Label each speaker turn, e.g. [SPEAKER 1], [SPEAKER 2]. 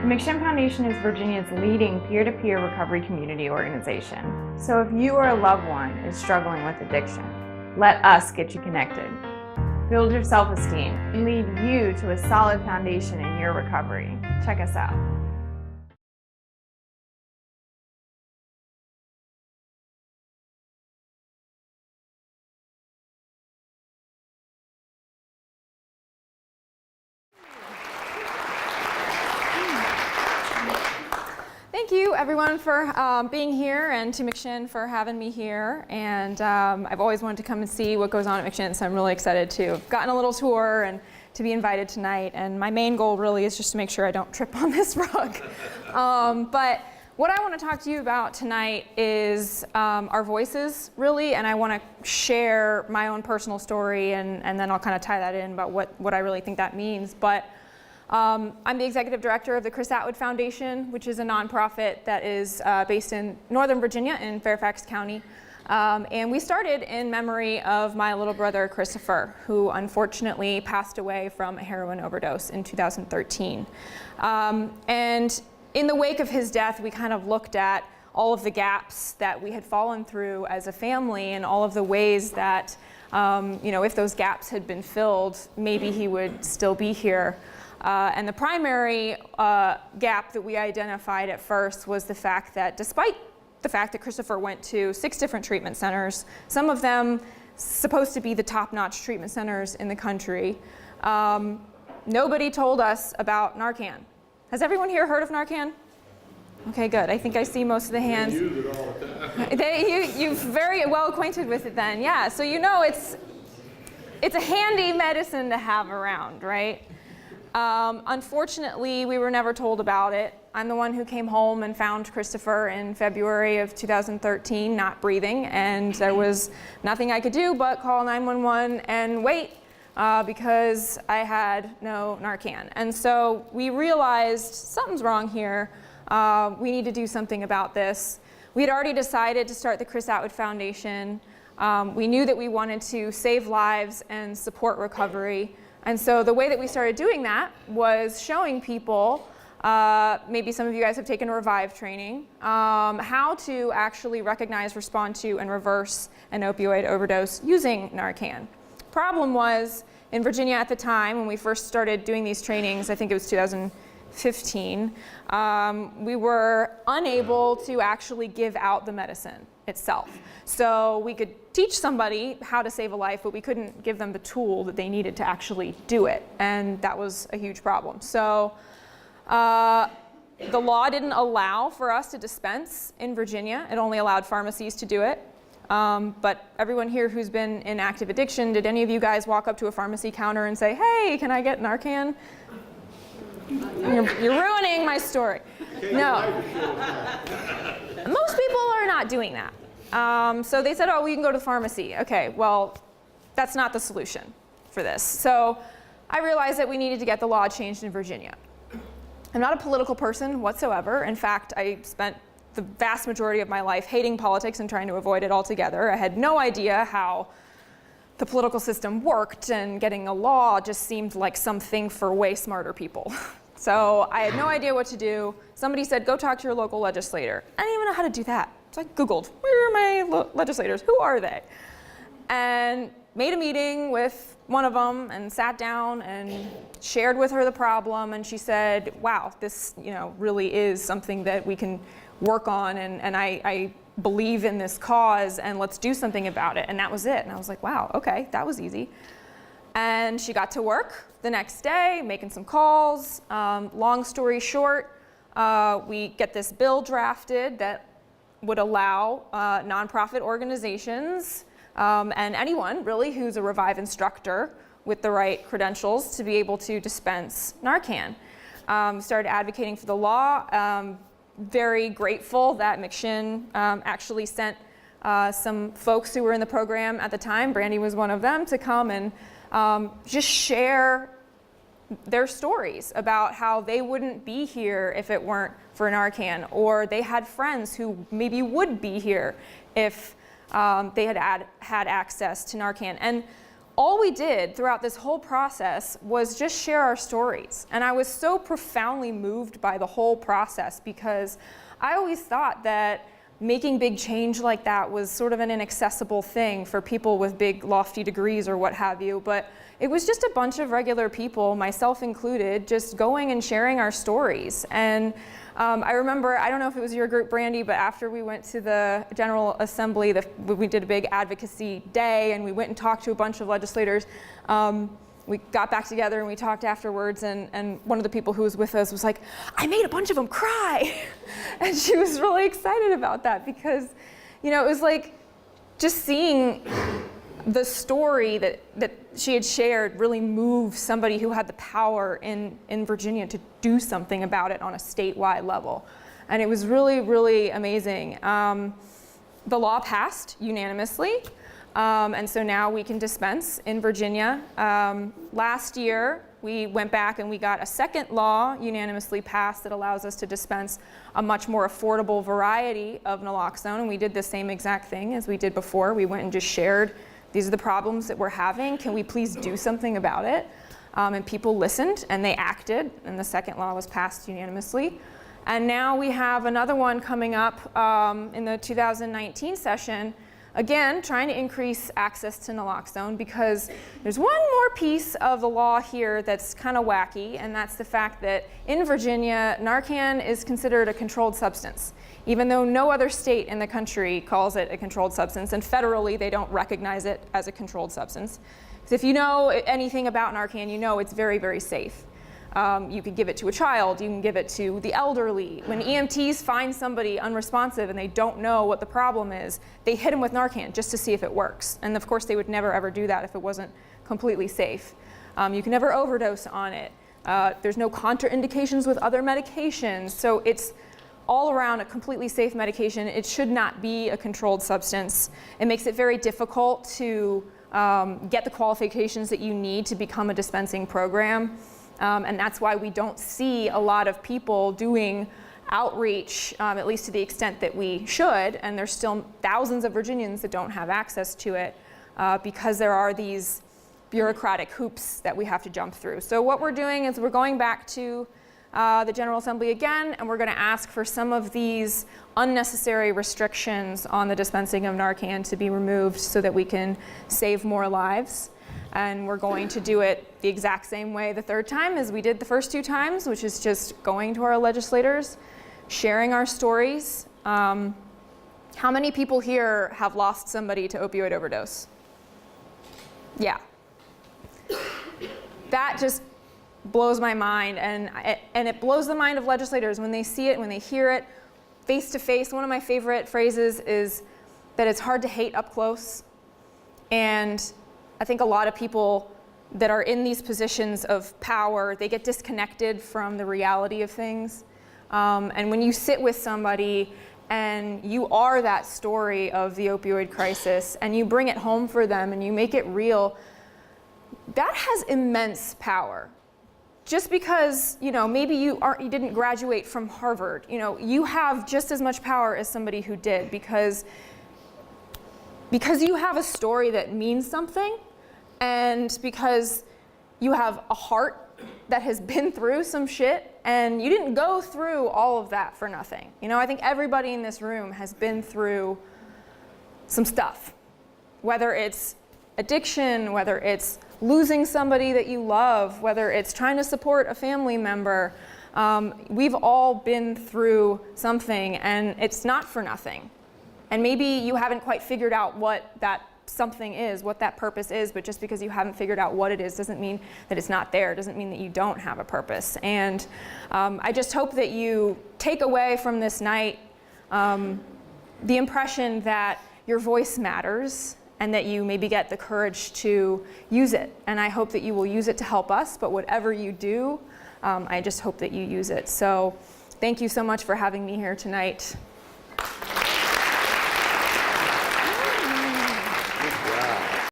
[SPEAKER 1] The McShin Foundation is Virginia's leading peer-to-peer recovery community organization. So if you or a loved one is struggling with addiction, let us get you connected. Build your self-esteem and lead you to a solid foundation in your recovery. Check us out.
[SPEAKER 2] Thank you, everyone, for being here, and to McShin for having me here. And I've always wanted to come and see what goes on at McShin, so I'm really excited to have gotten a little tour and to be invited tonight. And my main goal really is just to make sure I don't trip on this rug. But what I want to talk to you about tonight is our voices, really, and I want to share my own personal story, and then I'll kind of tie that in about what I really think that means. But I'm the executive director of the Chris Atwood Foundation, which is a nonprofit that is based in Northern Virginia in Fairfax County. And we started in memory of my little brother, Christopher, who unfortunately passed away from a heroin overdose in 2013. And in the wake of his death, we kind of looked at all of the gaps that we had fallen through as a family and all of the ways that, if those gaps had been filled, maybe he would still be here. And the primary gap that we identified at first was the fact that despite the fact that Christopher went to 6 different treatment centers, some of them supposed to be the top-notch treatment centers in the country, nobody told us about Narcan. Has everyone here heard of Narcan? Okay, good. I think I see most of the hands.
[SPEAKER 3] They use it all the time.
[SPEAKER 2] You're very well acquainted with it then, yeah. So you know it's a handy medicine to have around, right? Unfortunately, we were never told about it. I'm the one who came home and found Christopher in February of 2013, not breathing, and there was nothing I could do but call 911 and wait because I had no Narcan. And so we realized something's wrong here. We need to do something about this. We had already decided to start the Chris Atwood Foundation. We knew that we wanted to save lives and support recovery. And so the way that we started doing that was showing people, maybe some of you guys have taken Revive training, how to actually recognize, respond to, and reverse an opioid overdose using Narcan. Problem was, in Virginia at the time, when we first started doing these trainings, I think it was 2015, we were unable to actually give out the medicine itself. So we could teach somebody how to save a life, but we couldn't give them the tool that they needed to actually do it, and that was a huge problem. So the law didn't allow for us to dispense in Virginia. It only allowed pharmacies to do it. But everyone here who's been in active addiction, did any of you guys walk up to a pharmacy counter and say, "Hey, can I get Narcan?" You're ruining my story. No. Most people are not doing that. So they said, "Oh, we can go to the pharmacy." Okay, well, that's not the solution for this. So I realized that we needed to get the law changed in Virginia. I'm not a political person whatsoever. In fact, I spent the vast majority of my life hating politics and trying to avoid it altogether. I had no idea how the political system worked, and getting a law just seemed like something for way smarter people. So I had no idea what to do. Somebody said, "Go talk to your local legislator." I didn't even know how to do that. So I Googled, where are my legislators? Who are they? And made a meeting with one of them and sat down and shared with her the problem. And she said, "Wow, this really is something that we can work on, and I believe in this cause, and let's do something about it." And that was it. And I was like, wow, okay, that was easy. And she got to work the next day, making some calls. Long story short, we get this bill drafted that would allow nonprofit organizations and anyone really who's a Revive instructor with the right credentials to be able to dispense Narcan. Started advocating for the law. Very grateful that McShin actually sent some folks who were in the program at the time, Brandy was one of them, to come and just share their stories about how they wouldn't be here if it weren't for Narcan, or they had friends who maybe would be here if they had access to Narcan. And all we did throughout this whole process was just share our stories. And I was so profoundly moved by the whole process because I always thought that making big change like that was sort of an inaccessible thing for people with big lofty degrees or what have you, but it was just a bunch of regular people, myself included, just going and sharing our stories. And I remember, I don't know if it was your group, Brandy, but after we went to the General Assembly, we did a big advocacy day and we went and talked to a bunch of legislators. We got back together and we talked afterwards, and one of the people who was with us was like, I made a bunch of them cry. And she was really excited about that because, you know, it was like just seeing the story that she had shared really move somebody who had the power in Virginia to do something about it on a statewide level. And it was really, really amazing. The law passed unanimously. And so now we can dispense in Virginia. Last year, we went back and we got a second law unanimously passed that allows us to dispense a much more affordable variety of naloxone. And we did the same exact thing as we did before. We went and just shared, these are the problems that we're having. Can we please do something about it? And people listened and they acted, and the second law was passed unanimously. And now we have another one coming up in the 2019 session. Again, trying to increase access to naloxone because there's one more piece of the law here that's kind of wacky, and that's the fact that in Virginia, Narcan is considered a controlled substance, even though no other state in the country calls it a controlled substance, and federally they don't recognize it as a controlled substance. Because if you know anything about Narcan, you know it's very, very safe. You could give it to a child, you can give it to the elderly. When EMTs find somebody unresponsive and they don't know what the problem is, they hit them with Narcan just to see if it works. And of course they would never ever do that if it wasn't completely safe. You can never overdose on it. There's no contraindications with other medications. So it's all around a completely safe medication. It should not be a controlled substance. It makes it very difficult to get the qualifications that you need to become a dispensing program. And that's why we don't see a lot of people doing outreach, at least to the extent that we should, and there's still thousands of Virginians that don't have access to it because there are these bureaucratic hoops that we have to jump through. So what we're doing is we're going back to the General Assembly again, and we're going to ask for some of these unnecessary restrictions on the dispensing of Narcan to be removed so that we can save more lives. And we're going to do it the exact same way the third time as we did the first two times, which is just going to our legislators, sharing our stories. How many people here have lost somebody to opioid overdose? Yeah. That just blows my mind, and it blows the mind of legislators when they see it, when they hear it face to face. One of my favorite phrases is that it's hard to hate up close. And I think a lot of people that are in these positions of power, they get disconnected from the reality of things. And when you sit with somebody and you are that story of the opioid crisis and you bring it home for them and you make it real, that has immense power. Just because, you know, maybe you didn't graduate from Harvard, you know, you have just as much power as somebody who did because you have a story that means something, and because you have a heart that has been through some shit, and you didn't go through all of that for nothing. You know, I think everybody in this room has been through some stuff, whether it's addiction, whether it's losing somebody that you love, whether it's trying to support a family member. We've all been through something, and it's not for nothing. And maybe you haven't quite figured out what that something is, what that purpose is, but just because you haven't figured out what it is doesn't mean that it's not there, doesn't mean that you don't have a purpose. And I just hope that you take away from this night the impression that your voice matters and that you maybe get the courage to use it. And I hope that you will use it to help us, but whatever you do, I just hope that you use it. So thank you so much for having me here tonight.